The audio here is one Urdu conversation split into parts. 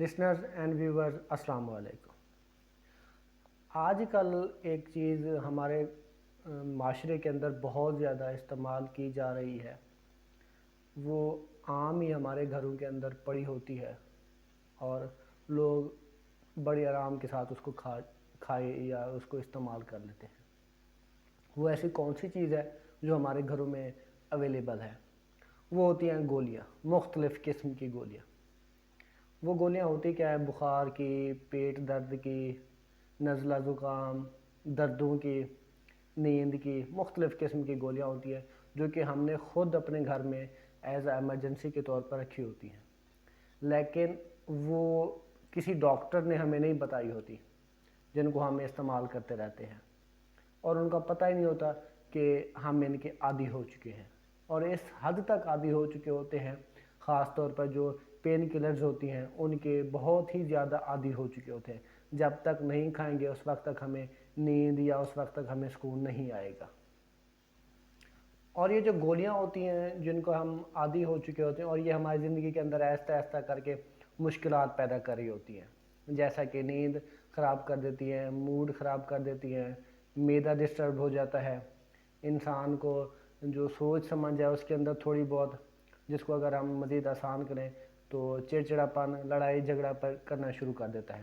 لسنرز اینڈ ویورز السلام علیکم۔ آج کل ایک چیز ہمارے معاشرے کے اندر بہت زیادہ استعمال کی جا رہی ہے، وہ عام ہی ہمارے گھروں کے اندر پڑی ہوتی ہے اور لوگ بڑی آرام کے ساتھ اس کو کھائے یا اس کو استعمال کر لیتے ہیں۔ وہ ایسی کون سی چیز ہے جو ہمارے گھروں میں اویلیبل ہے؟ وہ ہوتی ہیں گولیاں، مختلف قسم کی گولیاں۔ وہ گولیاں ہوتی کیا ہیں؟ بخار کی، پیٹ درد کی، نزلہ زکام، دردوں کی، نیند کی، مختلف قسم کی گولیاں ہوتی ہیں جو کہ ہم نے خود اپنے گھر میں ایز اے ایمرجنسی کے طور پر رکھی ہوتی ہیں، لیکن وہ کسی ڈاکٹر نے ہمیں نہیں بتائی ہوتی، جن کو ہم استعمال کرتے رہتے ہیں اور ان کا پتہ ہی نہیں ہوتا کہ ہم ان کے عادی ہو چکے ہیں، اور اس حد تک عادی ہو چکے ہوتے ہیں، خاص طور پر جو پین کلرز ہوتی ہیں ان کے بہت ہی زیادہ عادی ہو چکے ہوتے ہیں۔ جب تک نہیں کھائیں گے اس وقت تک ہمیں نیند یا اس وقت تک ہمیں سکون نہیں آئے گا۔ اور یہ جو گولیاں ہوتی ہیں جن کو ہم عادی ہو چکے ہوتے ہیں، اور یہ ہماری زندگی کے اندر آہستہ آہستہ کر کے مشکلات پیدا کر رہی ہوتی ہیں، جیسا کہ نیند خراب کر دیتی ہیں، موڈ خراب کر دیتی ہیں، معدہ ڈسٹرب ہو جاتا ہے، انسان کو جو سوچ سمجھ ہے اس کے اندر تھوڑی بہت، جس کو اگر ہم مزید آسان کریں تو چڑچڑاپن، لڑائی جھگڑا کرنا شروع کر دیتا ہے۔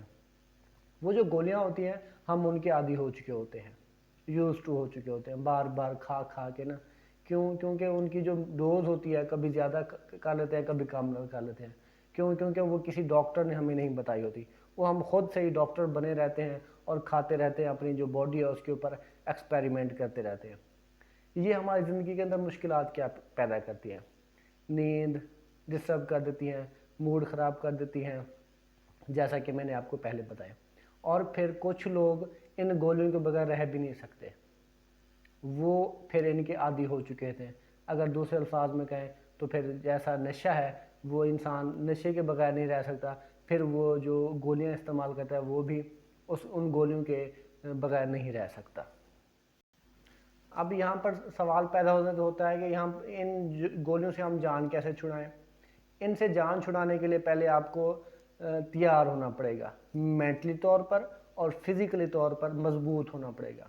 وہ جو گولیاں ہوتی ہیں ہم ان کے عادی ہو چکے ہوتے ہیں، یوز ٹو ہو چکے ہوتے ہیں، بار بار کھا کھا کے نا، کیونکہ ان کی جو ڈوز ہوتی ہے کبھی زیادہ کر لیتے ہیں کبھی کم کر لیتے ہیں، کیونکہ وہ کسی ڈاکٹر نے ہمیں نہیں بتائی ہوتی، وہ ہم خود سے ہی ڈاکٹر بنے رہتے ہیں اور کھاتے رہتے ہیں، اپنی جو باڈی ہے اس کے اوپر ایکسپیریمنٹ کرتے رہتے ہیں۔ یہ ہماری زندگی کے اندر مشکلات کیا پیدا کرتی ہیں؟ نیند ڈسٹرب کر دیتی ہیں، موڈ خراب کر دیتی ہیں، جیسا کہ میں نے آپ کو پہلے بتایا، اور پھر کچھ لوگ ان گولیوں کے بغیر رہ بھی نہیں سکتے، وہ پھر ان کے عادی ہو چکے تھے۔ اگر دوسرے الفاظ میں کہیں تو پھر جیسا نشہ ہے، وہ انسان نشے کے بغیر نہیں رہ سکتا، پھر وہ جو گولیاں استعمال کرتا ہے وہ بھی ان گولیوں کے بغیر نہیں رہ سکتا۔ اب یہاں پر سوال پیدا ہوتا ہے کہ ان گولیوں سے ہم جان کیسے چھڑائیں؟ ان سے جان چھڑانے کے لیے پہلے آپ کو تیار ہونا پڑے گا، مینٹلی طور پر اور فزیکلی طور پر مضبوط ہونا پڑے گا۔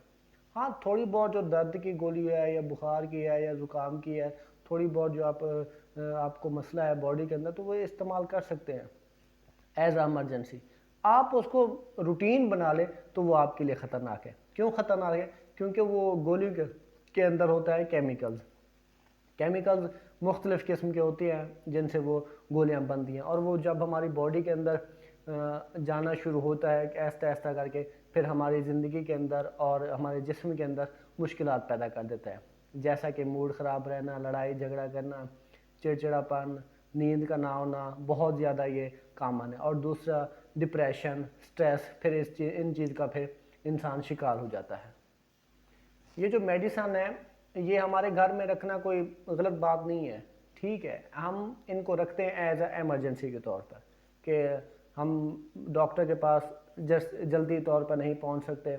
ہاں، تھوڑی بہت جو درد کی گولی ہے یا بخار کی ہے یا زکام کی ہے، تھوڑی بہت جو آپ کو مسئلہ ہے باڈی کے اندر، تو وہ استعمال کر سکتے ہیں ایز ایمرجنسی۔ آپ اس کو روٹین بنا لیں تو وہ آپ کے لیے خطرناک ہے۔ کیوں خطرناک ہے؟ کیونکہ وہ گولیوں کے اندر ہوتا ہے کیمیکلز مختلف قسم کے ہوتے ہیں جن سے وہ گولیاں بنتی ہیں، اور وہ جب ہماری باڈی کے اندر جانا شروع ہوتا ہے آہستہ آہستہ کر کے، پھر ہماری زندگی کے اندر اور ہمارے جسم کے اندر مشکلات پیدا کر دیتا ہے، جیسا کہ موڈ خراب رہنا، لڑائی جھگڑا کرنا، چڑچڑاپن، نیند کا نہ ہونا، بہت زیادہ یہ کامن ہے۔ اور دوسرا ڈپریشن، سٹریس، پھر ان چیز کا پھر انسان شکار ہو جاتا ہے۔ یہ جو میڈیسن ہے یہ ہمارے گھر میں رکھنا کوئی غلط بات نہیں ہے، ٹھیک ہے، ہم ان کو رکھتے ہیں ایز اے ایمرجنسی کے طور پر، کہ ہم ڈاکٹر کے پاس جلدی طور پر نہیں پہنچ سکتے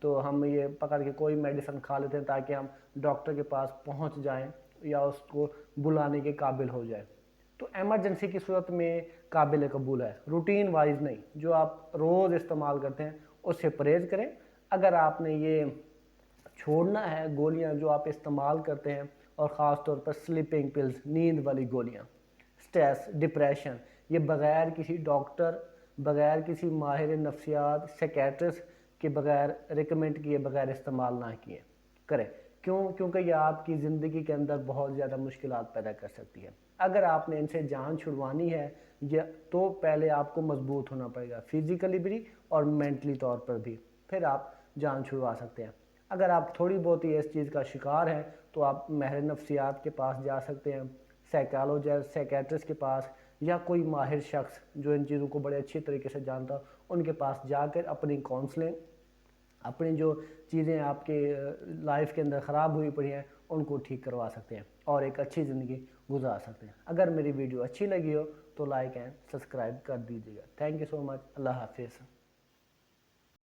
تو ہم یہ پکڑ کے کوئی میڈیسن کھا لیتے ہیں تاکہ ہم ڈاکٹر کے پاس پہنچ جائیں یا اس کو بلانے کے قابل ہو جائیں۔ تو ایمرجنسی کی صورت میں قابل قبول ہے، روٹین وائز نہیں، جو آپ روز استعمال کرتے ہیں اس سے پرہیز کریں۔ اگر آپ نے یہ چھوڑنا ہے گولیاں جو آپ استعمال کرتے ہیں، اور خاص طور پر سلیپنگ پلز، نیند والی گولیاں، سٹریس، ڈپریشن، یہ بغیر کسی ڈاکٹر، بغیر کسی ماہر نفسیات، سیکیٹرسٹ کے بغیر ریکمنڈ کیے بغیر استعمال نہ کریں۔ کیونکہ یہ آپ کی زندگی کے اندر بہت زیادہ مشکلات پیدا کر سکتی ہے۔ اگر آپ نے ان سے جان چھڑوانی ہے تو پہلے آپ کو مضبوط ہونا پڑے گا، فزیکلی بھی اور مینٹلی طور پر بھی، پھر آپ جان چھڑوا سکتے ہیں۔ اگر آپ تھوڑی بہت ہی اس چیز کا شکار ہیں تو آپ ماہر نفسیات کے پاس جا سکتے ہیں، سائیکالوجسٹ، سائیکیٹرسٹ کے پاس، یا کوئی ماہر شخص جو ان چیزوں کو بڑے اچھی طریقے سے جانتا ہو، ان کے پاس جا کر اپنی کاؤنسلنگ، اپنی جو چیزیں آپ کے لائف کے اندر خراب ہوئی پڑی ہیں ان کو ٹھیک کروا سکتے ہیں اور ایک اچھی زندگی گزار سکتے ہیں۔ اگر میری ویڈیو اچھی لگی ہو تو لائک اینڈ سبسکرائب کر دیجیے گا۔ تھینک یو سو مچ، اللہ حافظ۔